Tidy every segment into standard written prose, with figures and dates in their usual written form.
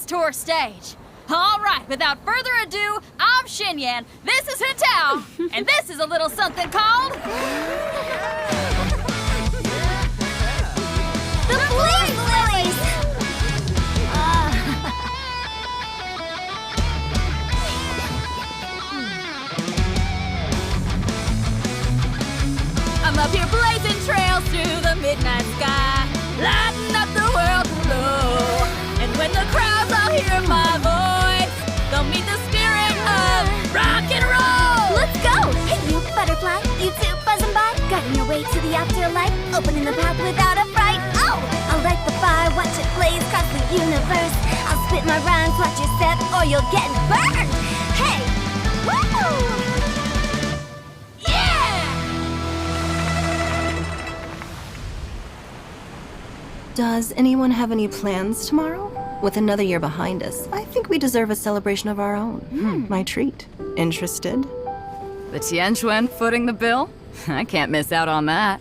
tour stage. All right, without further ado, I'm Shinyan, this is Hintao, and this is a little something called... The Blaze Lilies! I'm up here blazing trails through the midnight sky, lighting up the world below. And when the crowds all hear my voice, they'll meet the spirit of rock and roll! Let's go! Hey, you butterfly, you two buzzing by, guiding your way to the afterlife, opening the path without a fright. Oh! I'll light the fire, watch it blaze across the universe. I'll spit my rhymes, watch your step, or you'll get burned! Hey! Woo! Does anyone have any plans tomorrow? With another year behind us, I think we deserve a celebration of our own. My treat. Interested? The Tianquan footing the bill? I can't miss out on that.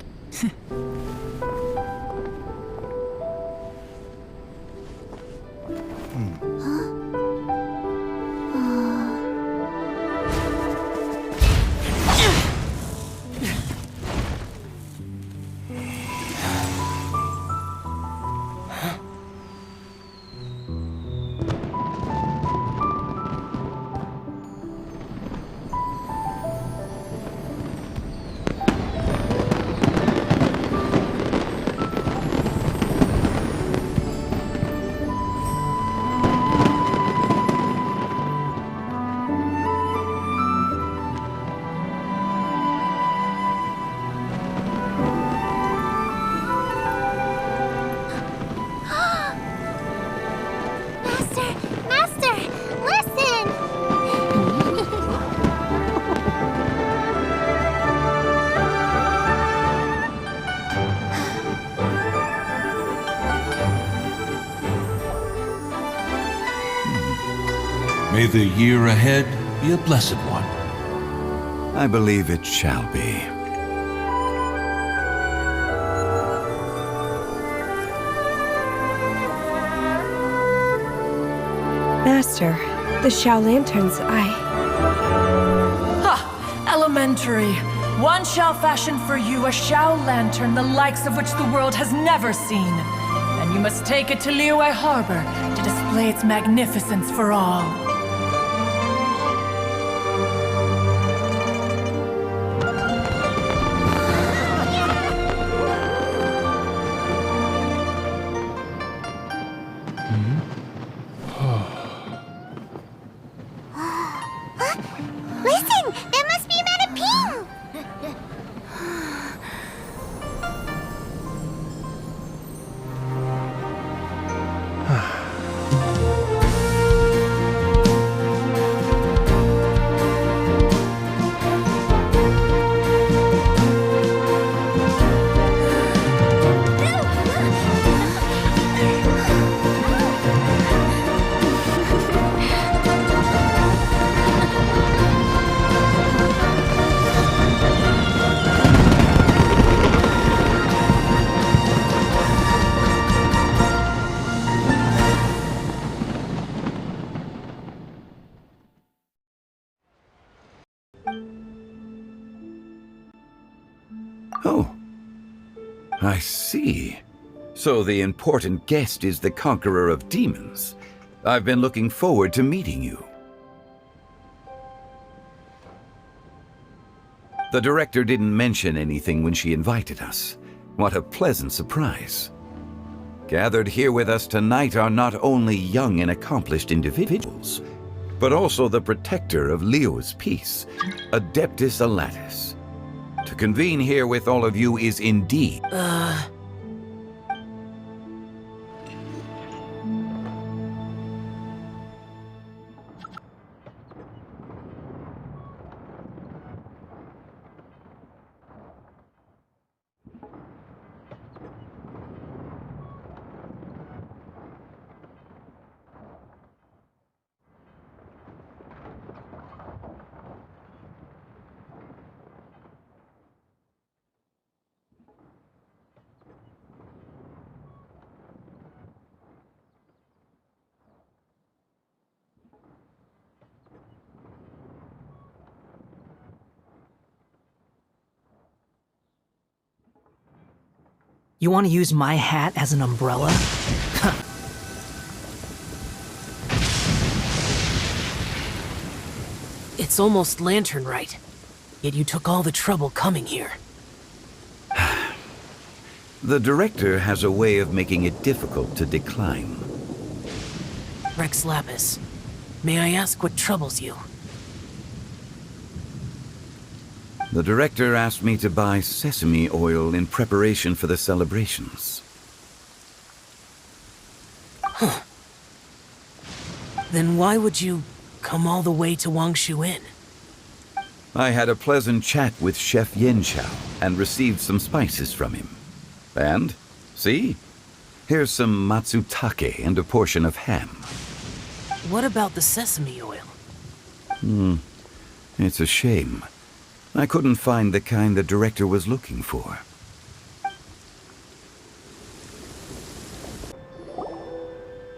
Master, listen! May the year ahead be a blessed one. I believe it shall be. Master, the Xiao Lanterns, Elementary. One shall fashion for you a Xiao Lantern the likes of which the world has never seen. And you must take it to Liyue Harbor to display its magnificence for all. Listen! That must be Manaping! Oh, I see. So the important guest is the conqueror of demons. I've been looking forward to meeting you. The director didn't mention anything when she invited us. What a pleasant surprise. Gathered here with us tonight are not only young and accomplished individuals, but also the protector of Liyue's peace, Adeptus Alatus. To convene here with all of you is indeed... You want to use my hat as an umbrella? It's almost lantern right. Yet you took all the trouble coming here. The director has a way of making it difficult to decline. Rex Lapis, may I ask what troubles you? The director asked me to buy sesame oil in preparation for the celebrations. Huh. Then why would you come all the way to Wangshu Inn? I had a pleasant chat with Chef Yenchao and received some spices from him. And, see? Here's some matsutake and a portion of ham. What about the sesame oil? It's a shame. I couldn't find the kind the director was looking for.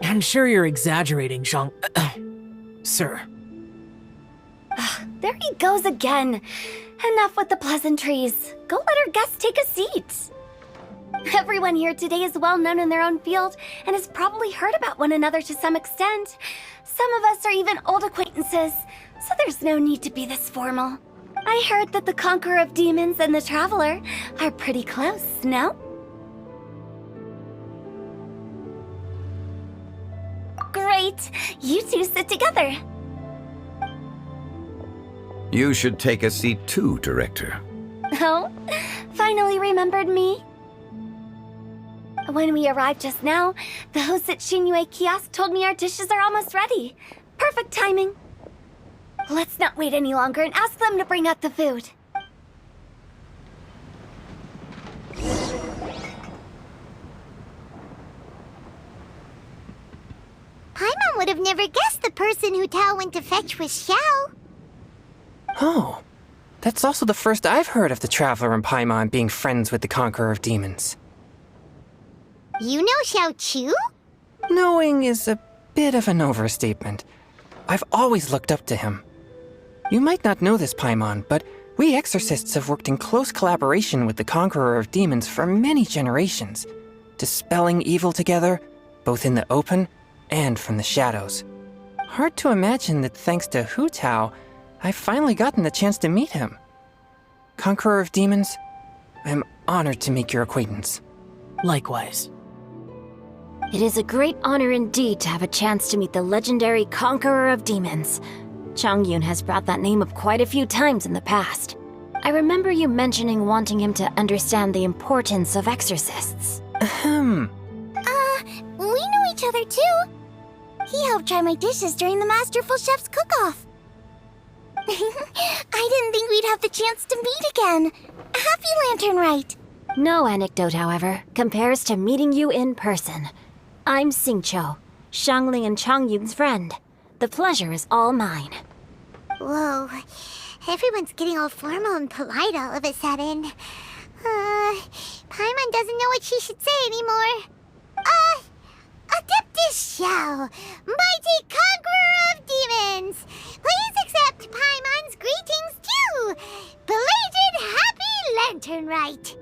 I'm sure you're exaggerating, Zhang... Sir. There he goes again. Enough with the pleasantries. Go let our guests take a seat. Everyone here today is well known in their own field and has probably heard about one another to some extent. Some of us are even old acquaintances, so there's no need to be this formal. I heard that the Conqueror of Demons and the Traveler are pretty close, no? Great! You two sit together. You should take a seat too, Director. Oh, finally remembered me? When we arrived just now, the host at Xinyue Kiosk told me our dishes are almost ready. Perfect timing. Let's not wait any longer and ask them to bring out the food. Paimon would have never guessed the person who Tao went to fetch was Xiao. Oh, that's also the first I've heard of the Traveler and Paimon being friends with the Conqueror of Demons. You know Xiao Chu? Knowing is a bit of an overstatement. I've always looked up to him. You might not know this, Paimon, but we exorcists have worked in close collaboration with the Conqueror of Demons for many generations, dispelling evil together, both in the open and from the shadows. Hard to imagine that thanks to Hu Tao, I've finally gotten the chance to meet him. Conqueror of Demons, I'm honored to make your acquaintance. Likewise. It is a great honor indeed to have a chance to meet the legendary Conqueror of Demons. Changyun has brought that name up quite a few times in the past. I remember you mentioning wanting him to understand the importance of exorcists. Ahem. We know each other too. He helped try my dishes during the Masterful Chef's cook-off. I didn't think we'd have the chance to meet again. Happy Lantern Rite. No anecdote, however, compares to meeting you in person. I'm Xingqiu, Shangling and Changyun's friend. The pleasure is all mine. Whoa, everyone's getting all formal and polite all of a sudden. Paimon doesn't know what she should say anymore. Adeptus Xiao, mighty Conqueror of Demons, please accept Paimon's greetings too. Belated Happy Lantern Rite.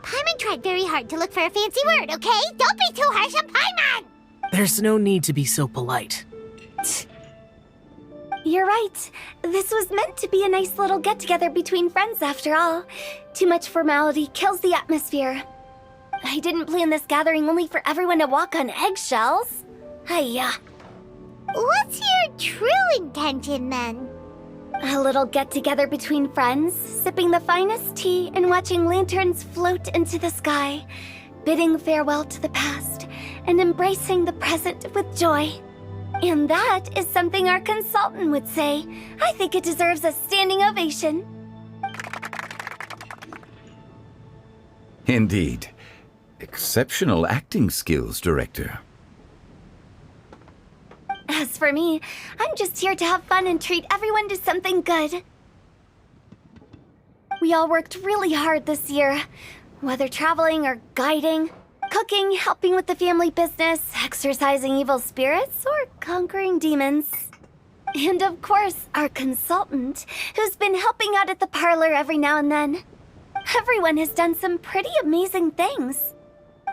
Paimon tried very hard to look for a fancy word, okay? Don't be too harsh on Paimon! There's no need to be so polite. You're right. This was meant to be a nice little get-together between friends after all. Too much formality kills the atmosphere. I didn't plan this gathering only for everyone to walk on eggshells. Hiya. What's your true intention, then? A little get-together between friends, sipping the finest tea and watching lanterns float into the sky, bidding farewell to the past, and embracing the present with joy. And that is something our consultant would say. I think it deserves a standing ovation. Indeed. Exceptional acting skills, Director. As for me, I'm just here to have fun and treat everyone to something good. We all worked really hard this year, whether traveling or guiding, cooking, helping with the family business, exorcising evil spirits, or conquering demons. And of course, our consultant, who's been helping out at the parlor every now and then. Everyone has done some pretty amazing things.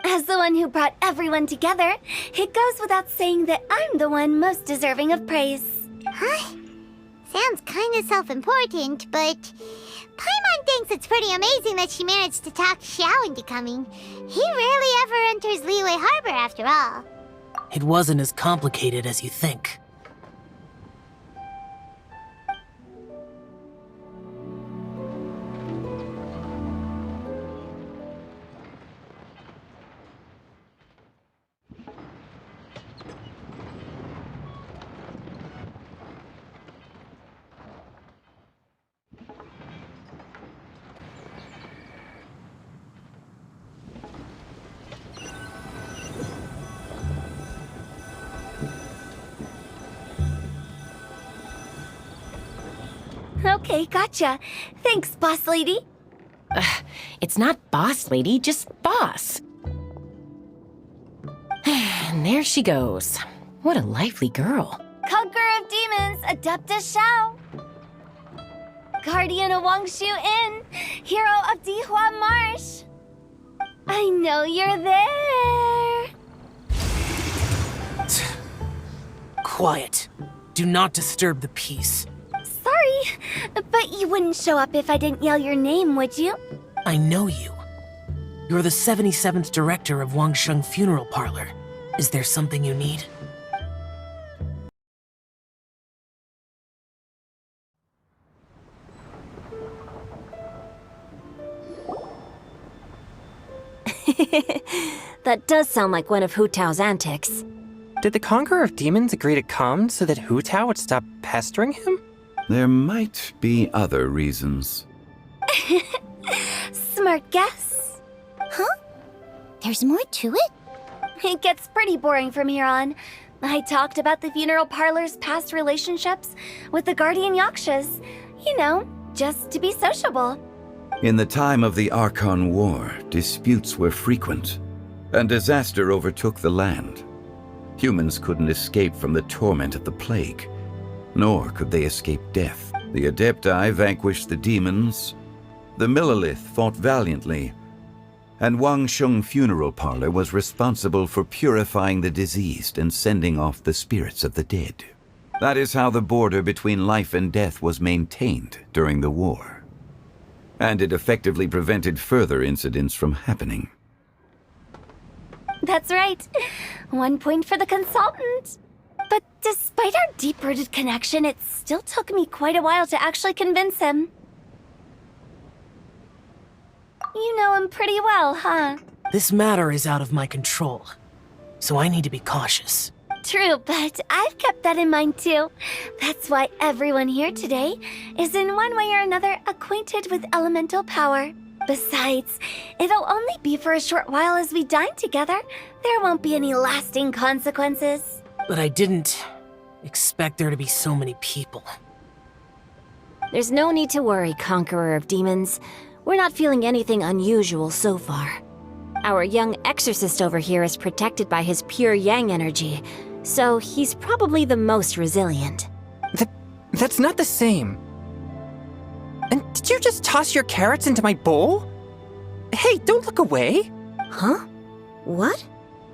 As the one who brought everyone together, it goes without saying that I'm the one most deserving of praise. Huh? Sounds kind of self-important, but Paimon thinks it's pretty amazing that she managed to talk Xiao into coming. He rarely ever enters Liyue Harbor after all. It wasn't as complicated as you think. Okay, gotcha. Thanks, boss lady. It's not boss lady, just boss. And there she goes. What a lively girl. Conqueror of Demons, Adeptus Xiao. Guardian of Wangshu Inn, hero of Dihua Marsh. I know you're there. Quiet. Do not disturb the peace. Sorry, but you wouldn't show up if I didn't yell your name, would you? I know you. You're the 77th director of Wangsheng Funeral Parlor. Is there something you need? That does sound like one of Hu Tao's antics. Did the Conqueror of Demons agree to come so that Hu Tao would stop pestering him? There might be other reasons. Smart guess. Huh? There's more to it? It gets pretty boring from here on. I talked about the funeral parlor's past relationships with the Guardian Yakshas. You know, just to be sociable. In the time of the Archon War, disputes were frequent, and disaster overtook the land. Humans couldn't escape from the torment of the plague, nor could they escape death. The Adepti vanquished the demons, the Millelith fought valiantly, and Wangsheng Funeral Parlor was responsible for purifying the diseased and sending off the spirits of the dead. That is how the border between life and death was maintained during the war. And it effectively prevented further incidents from happening. That's right. 1 point for the consultant. But despite our deep-rooted connection, it still took me quite a while to actually convince him. You know him pretty well, huh? This matter is out of my control, so I need to be cautious. True, but I've kept that in mind too. That's why everyone here today is in one way or another acquainted with elemental power. Besides, it'll only be for a short while as we dine together. There won't be any lasting consequences. But I didn't expect there to be so many people. There's no need to worry, Conqueror of Demons. We're not feeling anything unusual so far. Our young exorcist over here is protected by his pure yang energy, so he's probably the most resilient. That's not the same. And did you just toss your carrots into my bowl? Hey, don't look away. Huh? What?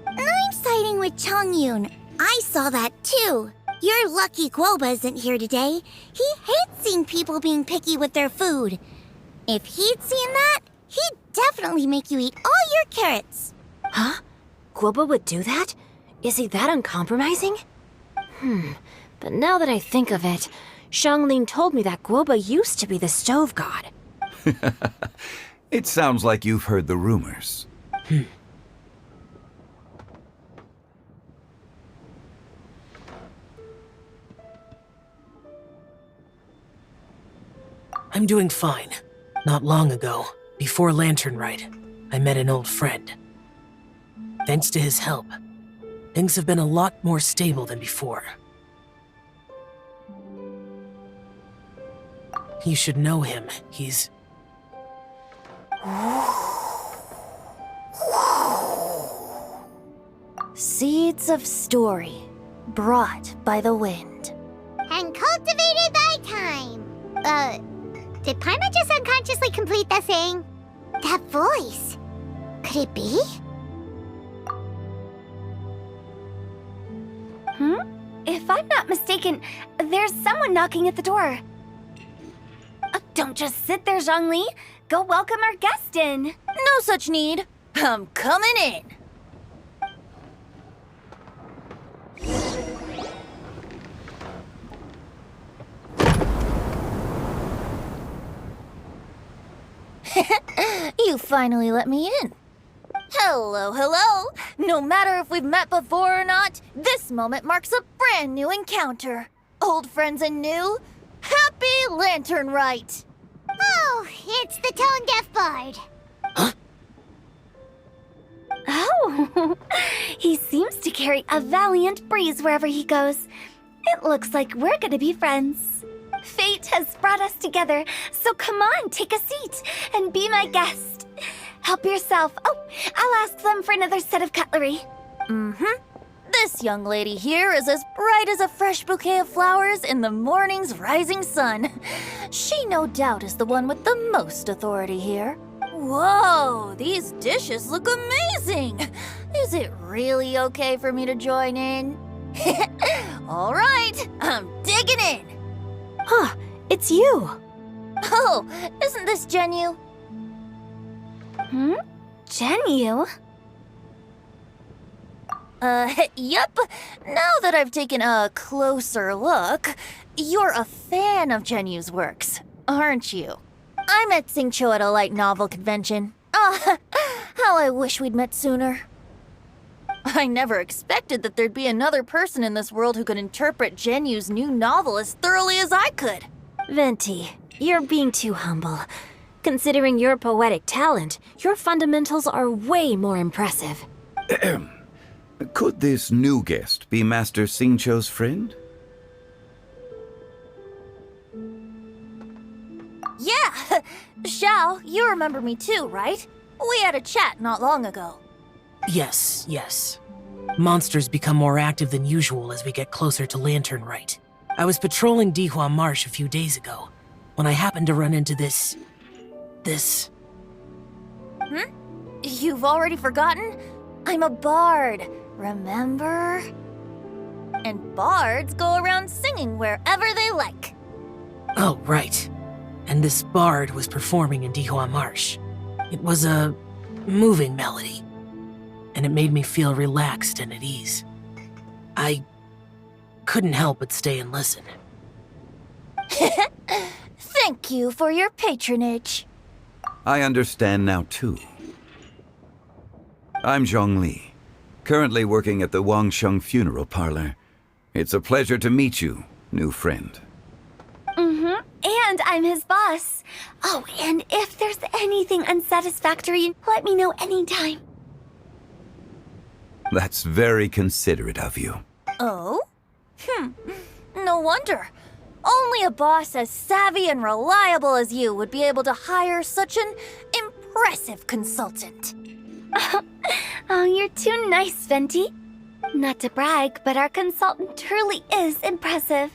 I'm siding with Chongyun. I saw that too. You're lucky Guoba isn't here today. He hates seeing people being picky with their food. If he'd seen that, he'd definitely make you eat all your carrots. Huh? Guoba would do that? Is he that uncompromising? But now that I think of it, Xianglin told me that Guoba used to be the stove god. It sounds like you've heard the rumors. I'm doing fine. Not long ago, before Lantern Rite, I met an old friend. Thanks to his help, things have been a lot more stable than before. You should know him. He's... Seeds of story, brought by the wind. And cultivated by time. Did Paimon just unconsciously complete that saying? That voice. Could it be? If I'm not mistaken, there's someone knocking at the door. Don't just sit there, Zhongli. Go welcome our guest in. No such need. I'm coming in. You finally let me in. Hello, hello. No matter if we've met before or not, this moment marks a brand new encounter. Old friends and new, happy Lantern Rite. Oh, it's the tone-deaf bard. Oh, he seems to carry a valiant breeze wherever he goes. It looks like we're gonna be friends. Fate has brought us together, so come on, take a seat and be my guest. Help yourself. Oh, I'll ask them for another set of cutlery. This young lady here is as bright as a fresh bouquet of flowers in the morning's rising sun. She no doubt is the one with the most authority here. Whoa, these dishes look amazing! Is it really okay for me to join in? All right, I'm digging in! Huh, it's you. Oh, isn't this Genyu? Genyu? Yep. Now that I've taken a closer look, you're a fan of Genyu's works, aren't you? I met Xingqiu at a light novel convention. How I wish we'd met sooner. I never expected that there'd be another person in this world who could interpret Genyu's new novel as thoroughly as I could. Venti, you're being too humble. Considering your poetic talent, your fundamentals are way more impressive. Could this new guest be Master Xingqiu's friend? Yeah! Xiao, you remember me too, right? We had a chat not long ago. Yes, yes. Monsters become more active than usual as we get closer to Lantern Rite. I was patrolling Dihua Marsh a few days ago, when I happened to run into this... You've already forgotten? I'm a bard, remember? And bards go around singing wherever they like. Oh, right. And this bard was performing in Dihua Marsh. It was a moving melody, and it made me feel relaxed and at ease. I couldn't help but stay and listen. Thank you for your patronage. I understand now, too. I'm Zhongli, currently working at the Wangsheng Funeral Parlor. It's a pleasure to meet you, new friend. And I'm his boss. Oh, and if there's anything unsatisfactory, let me know anytime. That's very considerate of you. Oh? No wonder. Only a boss as savvy and reliable as you would be able to hire such an impressive consultant. Oh, you're too nice, Venti. Not to brag, but our consultant truly is impressive.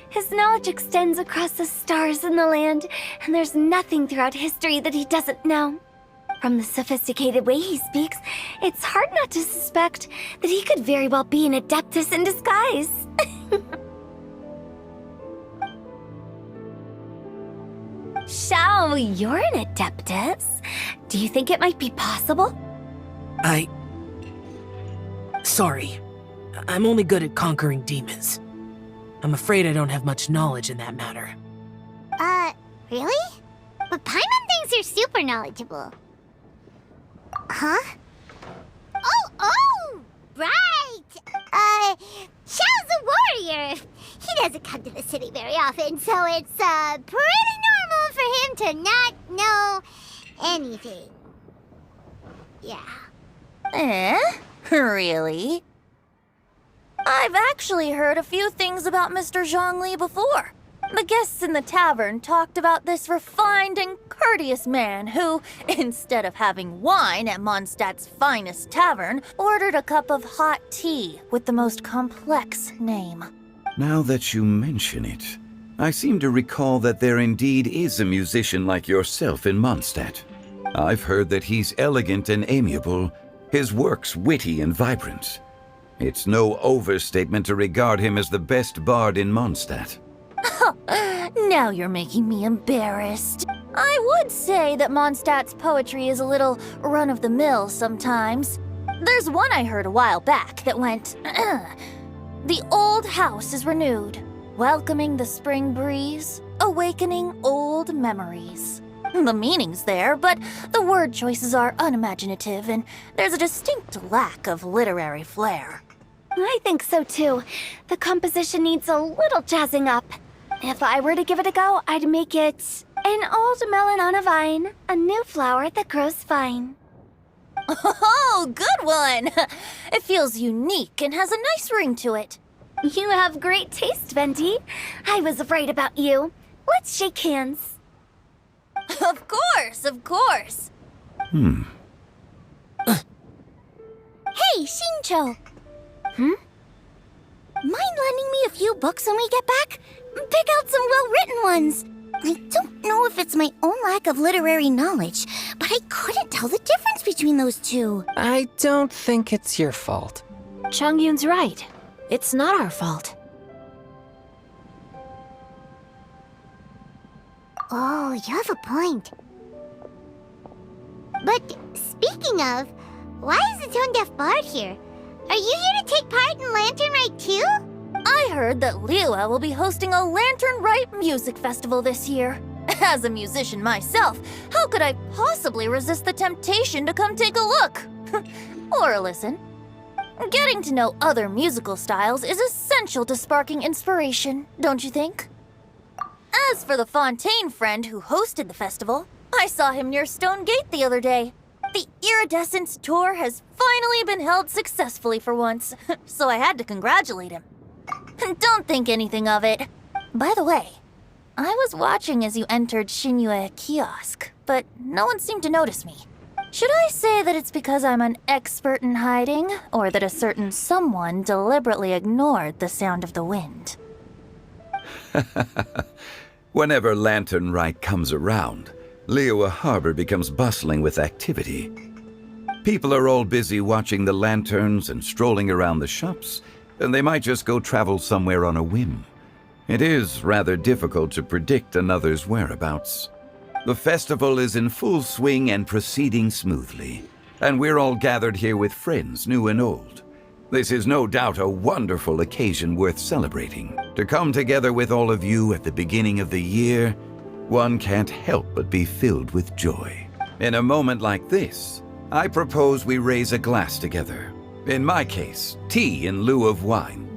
His knowledge extends across the stars and the land, and there's nothing throughout history that he doesn't know. From the sophisticated way he speaks, it's hard not to suspect that he could very well be an adeptus in disguise. Xiao, you're an adeptus. Do you think it might be possible? Sorry. I'm only good at conquering demons. I'm afraid I don't have much knowledge in that matter. Really? But Paimon thinks you're super knowledgeable. Huh? Oh, right! Xiao's a warrior. He doesn't come to the city very often, so it's, pretty normal for him to not know anything. Yeah. Really? I've actually heard a few things about Mr. Zhongli before. The guests in the tavern talked about this refined and courteous man who, instead of having wine at Mondstadt's finest tavern, ordered a cup of hot tea with the most complex name. Now that you mention it, I seem to recall that there indeed is a musician like yourself in Mondstadt. I've heard that he's elegant and amiable, his works witty and vibrant. It's no overstatement to regard him as the best bard in Mondstadt. Now you're making me embarrassed. I would say that Mondstadt's poetry is a little run-of-the-mill sometimes. There's one I heard a while back that went, "The old house is renewed, welcoming the spring breeze, awakening old memories." The meaning's there, but the word choices are unimaginative, and there's a distinct lack of literary flair. I think so too. The composition needs a little jazzing up. If I were to give it a go, I'd make it an old melon on a vine, a new flower that grows fine. Oh, good one! It feels unique and has a nice ring to it. You have great taste, Venti. I was right about you. Let's shake hands. Of course, of course. Hey, Shincho. Mind lending me a few books when we get back? Pick out some well-written ones. I don't know if it's my own lack of literary knowledge, but I couldn't tell the difference between those two. I don't think it's your fault. Chongyun's right. It's not our fault. Oh, you have a point. But speaking of, why is the tone-deaf bard here? Are you here to take part in Lantern Rite too? I heard that Liua will be hosting a Lantern Rite music festival this year. As a musician myself, how could I possibly resist the temptation to come take a look? Or listen. Getting to know other musical styles is essential to sparking inspiration, don't you think? As for the Fontaine friend who hosted the festival, I saw him near Stone Gate the other day. The Iridescence tour has finally been held successfully for once, so I had to congratulate him. Don't think anything of it. By the way, I was watching as you entered Shinyue Kiosk, but no one seemed to notice me. Should I say that it's because I'm an expert in hiding, or that a certain someone deliberately ignored the sound of the wind? Whenever Lantern Rite comes around, Liua Harbor becomes bustling with activity. People are all busy watching the lanterns and strolling around the shops, and they might just go travel somewhere on a whim. It is rather difficult to predict another's whereabouts. The festival is in full swing and proceeding smoothly, and we're all gathered here with friends, new and old. This is no doubt a wonderful occasion worth celebrating. To come together with all of you at the beginning of the year, one can't help but be filled with joy. In a moment like this, I propose we raise a glass together. In my case, tea in lieu of wine.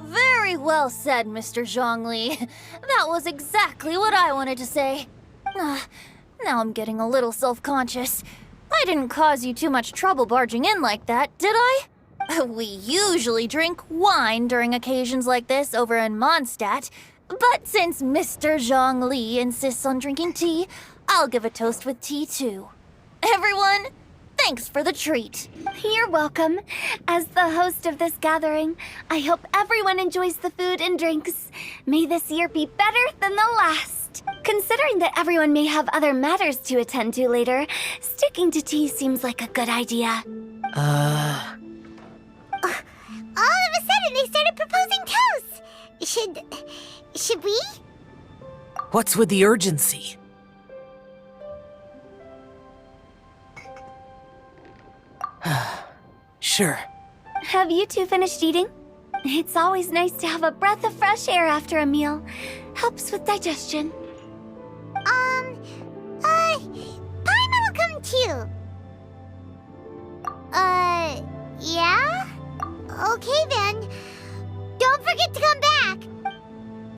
Very well said, Mr. Zhongli. That was exactly what I wanted to say. Now I'm getting a little self-conscious. I didn't cause you too much trouble barging in like that, did I? We usually drink wine during occasions like this over in Mondstadt, but since Mr. Zhongli insists on drinking tea, I'll give a toast with tea too. Everyone, thanks for the treat. You're welcome. As the host of this gathering, I hope everyone enjoys the food and drinks. May this year be better than the last. Considering that everyone may have other matters to attend to later, sticking to tea seems like a good idea. All of a sudden, they started proposing toasts. Should we? What's with the urgency? Sure. Have you two finished eating? It's always nice to have a breath of fresh air after a meal. Helps with digestion.